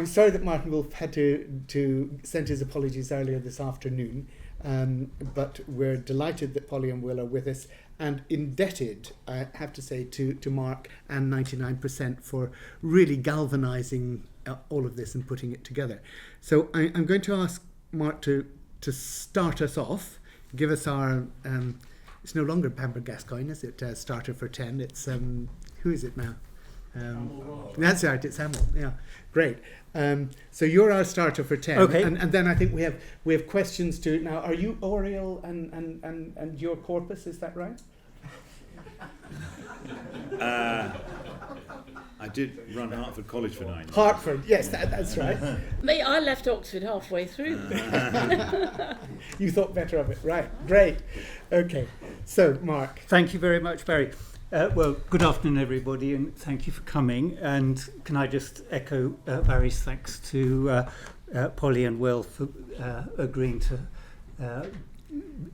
I'm sorry that Martin Wolf had to send his apologies earlier this afternoon, but we're delighted that Polly and Will are with us, and indebted, I have to say, to Mark and 99% for really galvanising all of this and putting it together. So I'm going to ask Mark to start us off, give us our, it's no longer Pamper Gascoigne, is it? Starter for 10. It's, who is it now? That's right, it's Hamill. Yeah, great. So you're our starter for 10. Okay. And then I think we have questions to now. Are you Oriel and your corpus? Is that right? I did run Hertford College for 9 years. Hertford, yes, that's right. Me, I left Oxford halfway through. You thought better of it, right? Great. Okay. So, Mark. Thank you very much, Barry. Well, good afternoon, everybody, and thank you for coming. And can I just echo Barry's thanks to Polly and Will for agreeing to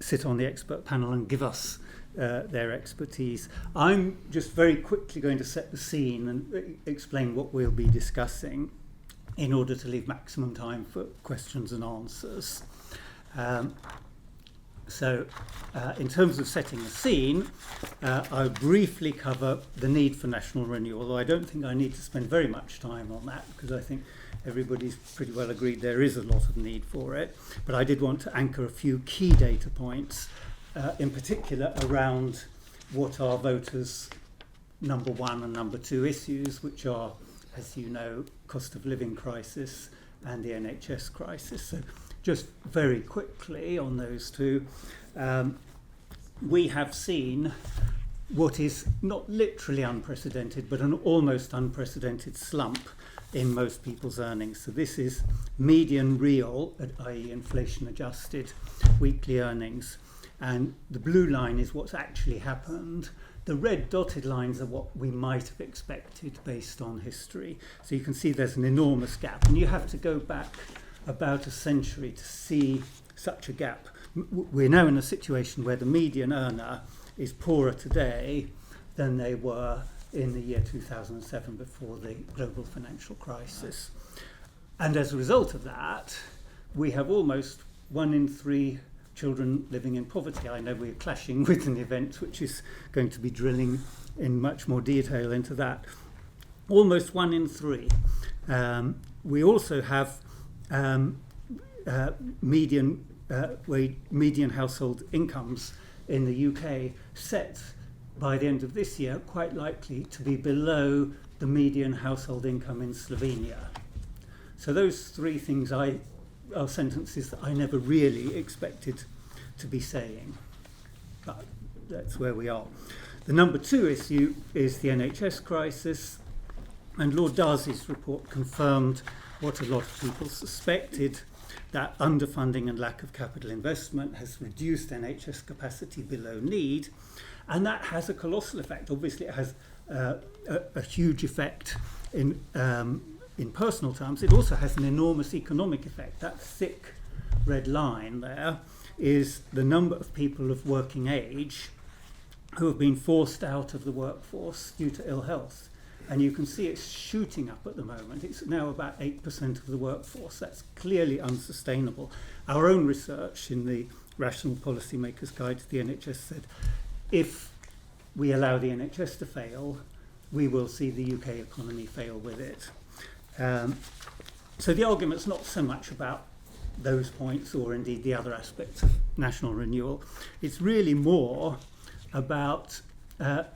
sit on the expert panel and give us their expertise. I'm just very quickly going to set the scene and explain what we'll be discussing in order to leave maximum time for questions and answers. So, in terms of setting the scene, I'll briefly cover the need for national renewal, although I don't think I need to spend very much time on that because I think everybody's pretty well agreed there is a lot of need for it. But I did want to anchor a few key data points, in particular around what are voters' number one and number two issues, which are, as you know, cost of living crisis and the NHS crisis. So, just very quickly on those two, we have seen what is not literally unprecedented, but an almost unprecedented slump in most people's earnings. So this is median real, i.e. inflation adjusted, weekly earnings. And the blue line is what's actually happened. The red dotted lines are what we might have expected based on history. So you can see there's an enormous gap, and you have to go back about a century to see such a gap. We're now in a situation where the median earner is poorer today than they were in the year 2007 before the global financial crisis. And as a result of that, we have almost 1 in 3 children living in poverty. I know we're clashing with an event which is going to be drilling in much more detail into that. Almost 1 in 3. We also have median household incomes in the UK set by the end of this year quite likely to be below the median household income in Slovenia. So those 3 things are sentences that I never really expected to be saying, but that's where we are. The number 2 issue is the NHS crisis, and Lord Darcy's report confirmed what a lot of people suspected, that underfunding and lack of capital investment has reduced NHS capacity below need, and that has a colossal effect. Obviously, it has a huge effect in personal terms. It also has an enormous economic effect. That thick red line there is the number of people of working age who have been forced out of the workforce due to ill health. And you can see it's shooting up at the moment. It's now about 8% of the workforce. That's clearly unsustainable. Our own research in the Rational Policymakers Guide to the NHS said, if we allow the NHS to fail, we will see the UK economy fail with it. So the argument's not so much about those points or indeed the other aspects of national renewal. It's really more about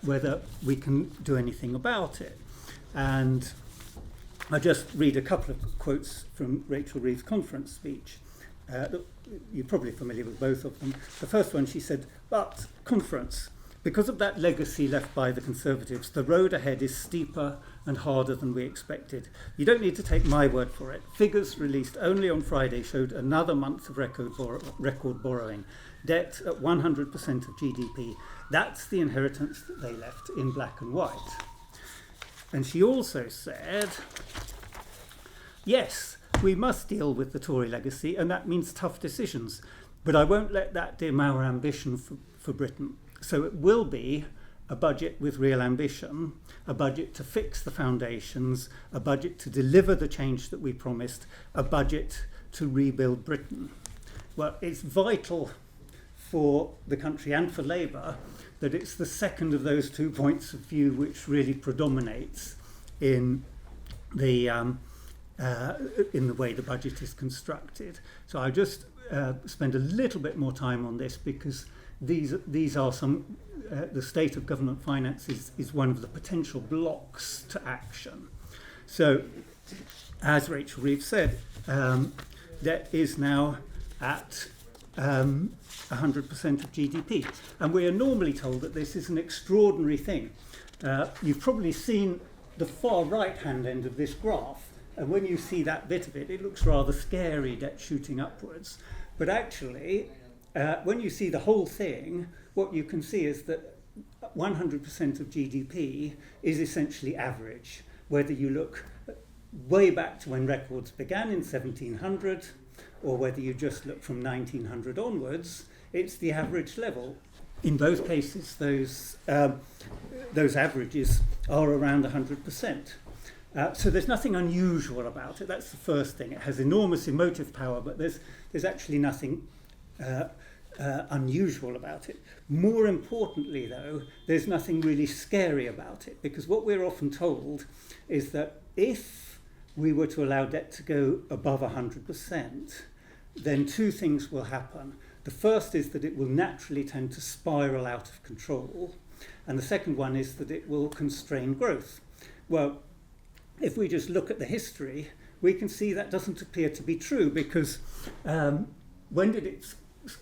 whether we can do anything about it. And I just read a couple of quotes from Rachel Reeves' conference speech. You're probably familiar with both of them. The first one, she said, but conference, because of that legacy left by the Conservatives, the road ahead is steeper and harder than we expected. You don't need to take my word for it. Figures released only on Friday showed another month of record borrowing. Debt at 100% of GDP. That's the inheritance that they left in black and white. And she also said, yes, we must deal with the Tory legacy, and that means tough decisions. But I won't let that dim our ambition for Britain. So it will be a budget with real ambition, a budget to fix the foundations, a budget to deliver the change that we promised, a budget to rebuild Britain. Well, it's vital for the country and for Labour that it's the second of those 2 points of view which really predominates in the way the budget is constructed. So I'll just spend a little bit more time on this, because these are some, the state of government finances is one of the potential blocks to action. So, as Rachel Reeves said, debt is now at 100% of GDP. And we are normally told that this is an extraordinary thing. You've probably seen the far right-hand end of this graph, and when you see that bit of it, it looks rather scary, debt shooting upwards. But actually, when you see the whole thing, what you can see is that 100% of GDP is essentially average. Whether you look way back to when records began in 1700, or whether you just look from 1900 onwards, it's the average level. In both cases, those averages are around 100%. So there's nothing unusual about it. That's the first thing. It has enormous emotive power, but there's actually nothing unusual about it. More importantly, though, there's nothing really scary about it, because what we're often told is that if we were to allow debt to go above 100%, then two things will happen. The first is that it will naturally tend to spiral out of control, and the second one is that it will constrain growth. Well, if we just look at the history, we can see that doesn't appear to be true, because when did it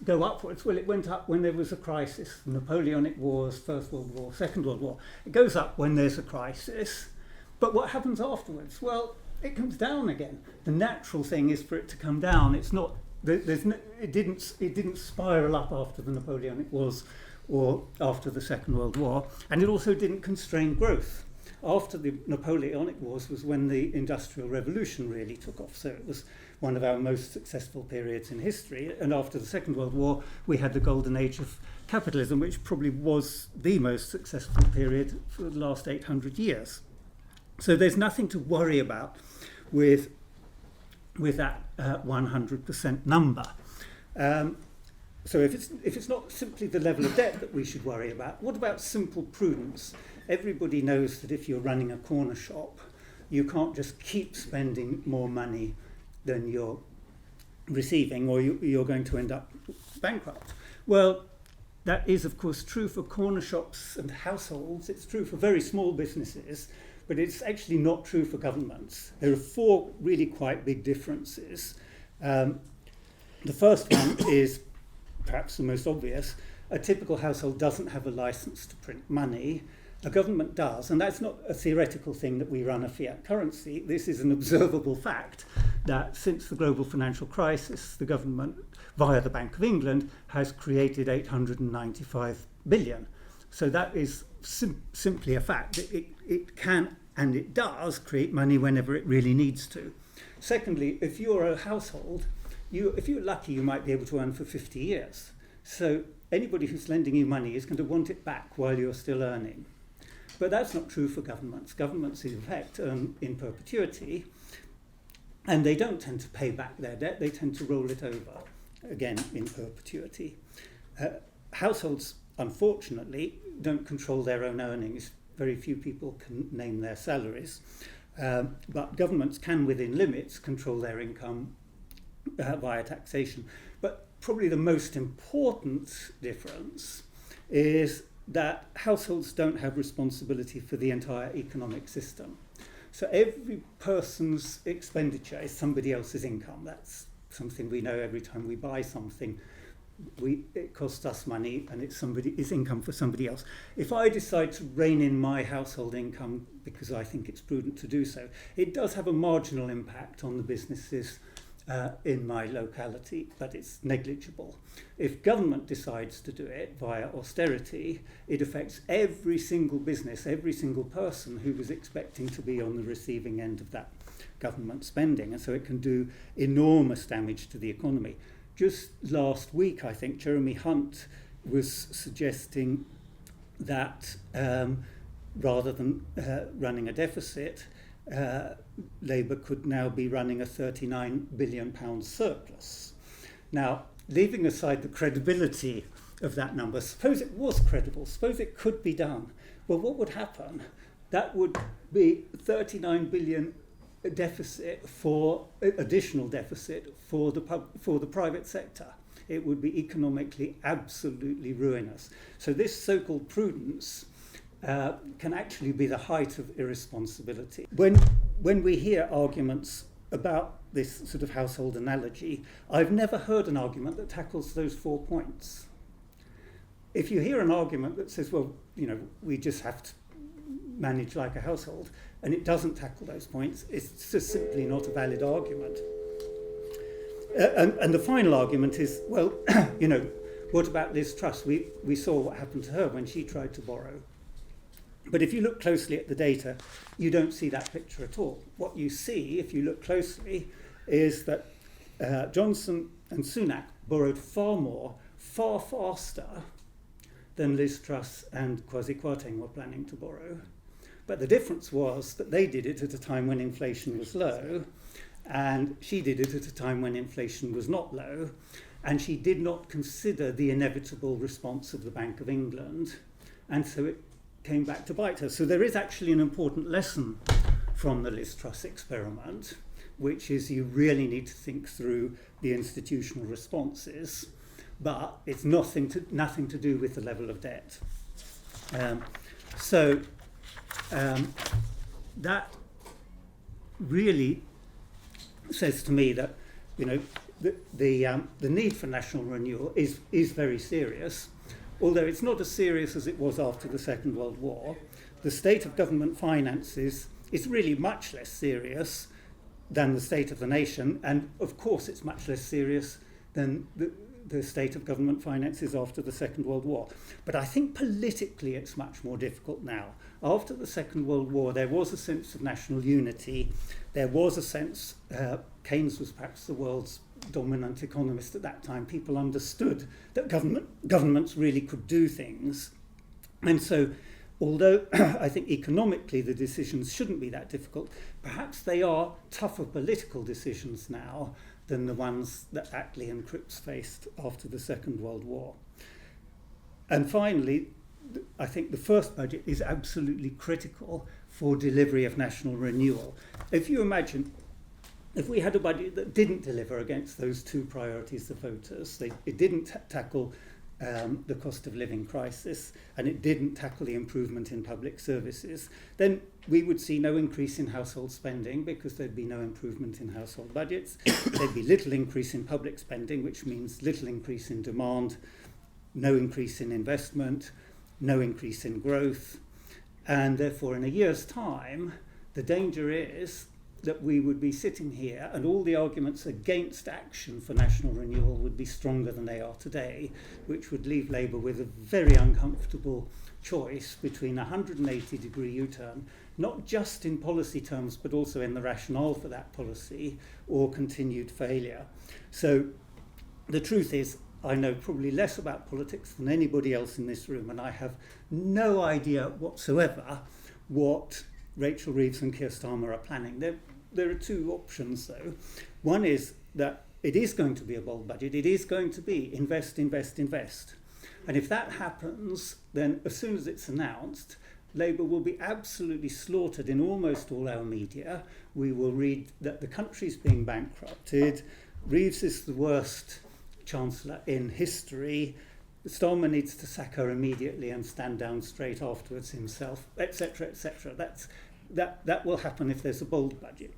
go upwards? Well, it went up when there was a crisis. Napoleonic Wars, First World War, Second World War. It goes up when there's a crisis. But what happens afterwards? Well, it comes down again. The natural thing is for it to come down. It's not. It didn't spiral up after the Napoleonic Wars or after the Second World War, and it also didn't constrain growth. After the Napoleonic Wars was when the Industrial Revolution really took off. So it was one of our most successful periods in history. And after the Second World War, we had the golden age of capitalism, which probably was the most successful period for the last 800 years. So there's nothing to worry about with that 100% number. So if it's not simply the level of debt that we should worry about, what about simple prudence? Everybody knows that if you're running a corner shop, you can't just keep spending more money than you're receiving, or you're going to end up bankrupt. Well, that is, of course, true for corner shops and households. It's true for very small businesses, but it's actually not true for governments. There are four really quite big differences. The first one is perhaps the most obvious. A typical household doesn't have a license to print money. A government does, and that's not a theoretical thing that we run a fiat currency. This is an observable fact that since the global financial crisis, the government, via the Bank of England, has created 895 billion. So that is simply a fact. It can and it does create money whenever it really needs to. Secondly, if you're a household, if you're lucky, you might be able to earn for 50 years. So anybody who's lending you money is going to want it back while you're still earning. But that's not true for governments. Governments, in fact, earn in perpetuity, and they don't tend to pay back their debt. They tend to roll it over, again, in perpetuity. Households, unfortunately, don't control their own earnings. Very few people can name their salaries. But governments can, within limits, control their income via taxation. But probably the most important difference is that households don't have responsibility for the entire economic system. So every person's expenditure is somebody else's income. That's something we know every time we buy something. It costs us money, and it's income for somebody else. If I decide to rein in my household income because I think it's prudent to do so, it does have a marginal impact on the businesses in my locality, but it's negligible. If government decides to do it via austerity, it affects every single business, every single person who was expecting to be on the receiving end of that government spending, and so it can do enormous damage to the economy. Just last week, I think, Jeremy Hunt was suggesting that rather than running a deficit, Labour could now be running a £39 billion surplus. Now, leaving aside the credibility of that number, suppose it was credible, suppose it could be done. Well, what would happen? That would be 39 billion deficit for additional deficit for the private sector. It would be economically absolutely ruinous. So this so-called prudence can actually be the height of irresponsibility. When we hear arguments about this sort of household analogy, I've never heard an argument that tackles those 4 points. If you hear an argument that says, well, we just have to manage like a household, and it doesn't tackle those points, it's just simply not a valid argument. And the final argument is, well, what about Liz Truss? We saw what happened to her when she tried to borrow. But if you look closely at the data, you don't see that picture at all. What you see, if you look closely, is that Johnson and Sunak borrowed far more, far faster than Liz Truss and Kwasi Kwarteng were planning to borrow. But the difference was that they did it at a time when inflation was low, and she did it at a time when inflation was not low, and she did not consider the inevitable response of the Bank of England, and so it came back to bite her. So there is actually an important lesson from the Liz Truss experiment, which is you really need to think through the institutional responses, but it's nothing to do with the level of debt. That really says to me that the need for national renewal is very serious, although it's not as serious as it was after the Second World War. The state of government finances is really much less serious than the state of the nation, and of course it's much less serious than the state of government finances after the Second World War. But I think politically it's much more difficult now. After the Second World War, there was a sense of national unity. There was a sense, Keynes was perhaps the world's dominant economist at that time. People understood that governments really could do things. And so, although I think economically the decisions shouldn't be that difficult, perhaps they are tougher political decisions now than the ones that Attlee and Cripps faced after the Second World War. And finally, I think the first budget is absolutely critical for delivery of national renewal. If you imagine, if we had a budget that didn't deliver against those two priorities of voters, it didn't tackle the cost of living crisis, and it didn't tackle the improvement in public services, then we would see no increase in household spending because there'd be no improvement in household budgets. There'd be little increase in public spending, which means little increase in demand, no increase in investment, no increase in growth. And therefore, in a year's time, the danger is that we would be sitting here and all the arguments against action for national renewal would be stronger than they are today, which would leave Labour with a very uncomfortable choice between a 180-degree U-turn, not just in policy terms, but also in the rationale for that policy, or continued failure. So the truth is, I know probably less about politics than anybody else in this room, and I have no idea whatsoever what Rachel Reeves and Keir Starmer are planning. There are two options, though. One is that it is going to be a bold budget. It is going to be invest, invest, invest. And if that happens, then as soon as it's announced, Labour will be absolutely slaughtered in almost all our media. We will read that the country's being bankrupted. Reeves is the worst Chancellor in history. Starmer needs to sack her immediately and stand down straight afterwards himself, etc., etc. That will happen if there's a bold budget.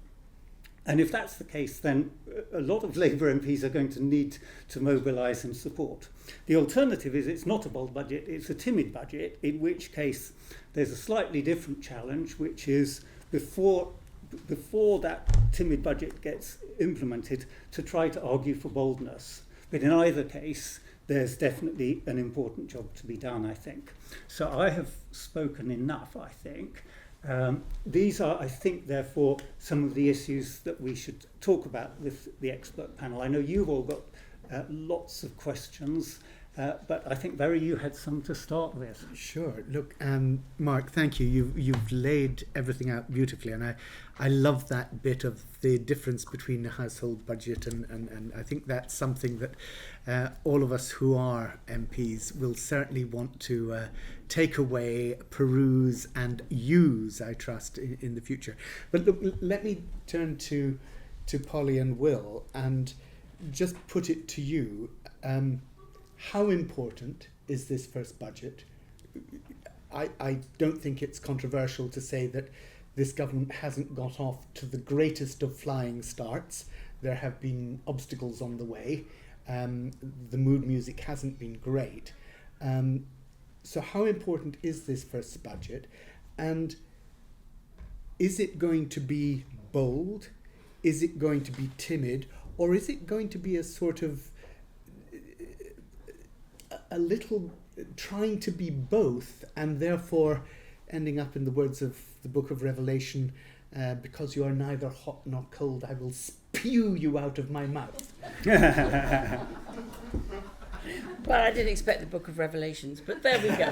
And if that's the case, then a lot of Labour MPs are going to need to mobilise and support. The alternative is it's not a bold budget, it's a timid budget, in which case there's a slightly different challenge, which is before that timid budget gets implemented, to try to argue for boldness. But in either case, there's definitely an important job to be done, I think. So I have spoken enough, I think. These are, I think, therefore, some of the issues that we should talk about with the expert panel. I know you've all got lots of questions, But I think, Barry, you had some to start with. Sure. Look, Mark, thank you. You've laid everything out beautifully, and I love that bit of the difference between the household budget and I think that's something that all of us who are MPs will certainly want to take away, peruse, and use, I trust, in the future. But look, let me turn to Polly and Will and just put it to you. How important is this first budget? I don't think it's controversial to say that this government hasn't got off to the greatest of flying starts. There have been obstacles on the way. The mood music hasn't been great. So how important is this first budget? And is it going to be bold? Is it going to be timid? Or is it going to be a sort of a little trying to be both, and therefore ending up in the words of the book of Revelation, because you are neither hot nor cold, I will spew you out of my mouth. Well, I didn't expect the book of Revelations, but there we go.